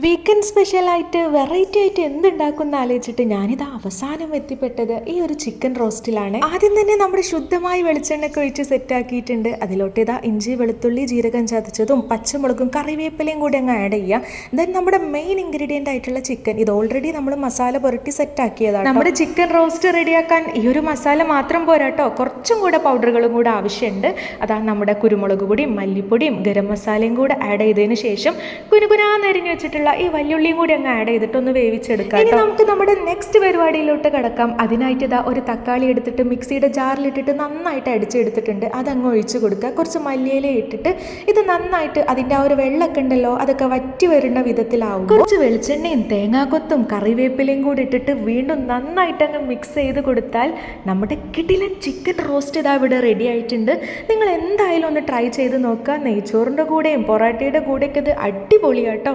Weekend സ്പെഷ്യലായിട്ട് variety ആയിട്ട് എന്തുണ്ടാക്കുന്ന ആലോചിച്ചിട്ട് ഞാനിത് അവസാനം എത്തിപ്പെട്ടത് ഈ ഒരു ചിക്കൻ റോസ്റ്റിലാണ്. ആദ്യം തന്നെ നമ്മുടെ ശുദ്ധമായ വെളിച്ചെണ്ണയൊക്കെ ഒഴിച്ച് സെറ്റാക്കിയിട്ടുണ്ട്. അതിലോട്ട് ഇതാ ഇഞ്ചി വെളുത്തുള്ളി ജീരകം ചതച്ചതും പച്ചമുളകും കറിവേപ്പിലയും കൂടി അങ്ങ് ആഡ് ചെയ്യാം. ദെൻ നമ്മുടെ മെയിൻ ഇൻഗ്രീഡിയൻ്റ് ആയിട്ടുള്ള ചിക്കൻ ഇത് ഓൾറെഡി നമ്മൾ മസാല പുരട്ടി സെറ്റാക്കിയതാണ്. നമ്മുടെ ചിക്കൻ റോസ്റ്റ് റെഡിയാക്കാൻ ഈ ഒരു മസാല മാത്രം പോരാട്ടോ, കുറച്ചും കൂടെ പൗഡറുകളും കൂടെ ആവശ്യമുണ്ട്. അതാ നമ്മുടെ കുരുമുളക് പൊടിയും മല്ലിപ്പൊടിയും ഗരം മസാലയും കൂടെ ആഡ് ചെയ്തതിന് ശേഷം കുനുകുനാന്നരിഞ്ഞ് വെച്ചിട്ടുള്ള ഈ വല്യുള്ളിയും കൂടി അങ്ങ് ആഡ് ചെയ്തിട്ടൊന്ന് വേവിച്ചെടുക്കാം. ഇനി നമുക്ക് നമ്മുടെ നെക്സ്റ്റ് പരിപാടിയിലോട്ട് കിടക്കാം. അതിനായിട്ട് ഇതാ ഒരു തക്കാളി എടുത്തിട്ട് മിക്സിയുടെ ജാറിലിട്ടിട്ട് നന്നായിട്ട് അടിച്ചെടുത്തിട്ടുണ്ട്. അതങ്ങ് ഒഴിച്ചു കൊടുക്കുക. കുറച്ച് മല്ലിയില ഇട്ടിട്ട് ഇത് നന്നായിട്ട് അതിൻ്റെ ആ ഒരു വെള്ളമൊക്കെ ഉണ്ടല്ലോ അതൊക്കെ വറ്റി വരുന്ന വിധത്തിലാവും. കുറച്ച് വെളിച്ചെണ്ണയും തേങ്ങാക്കൊത്തും കറിവേപ്പിലയും കൂടി ഇട്ടിട്ട് വീണ്ടും നന്നായിട്ട് അങ്ങ് മിക്സ് ചെയ്ത് കൊടുത്താൽ നമ്മുടെ കിടിലൻ ചിക്കൻ റോസ്റ്റ് ഇതാ ഇവിടെ റെഡി ആയിട്ടുണ്ട്. നിങ്ങൾ എന്തായാലും ഒന്ന് ട്രൈ ചെയ്ത് നോക്കുക. നെയ്ച്ചോറിൻ്റെ കൂടെയും പൊറാട്ടയുടെ കൂടെയൊക്കെ ഇത് അടിപൊളിയാട്ടോ.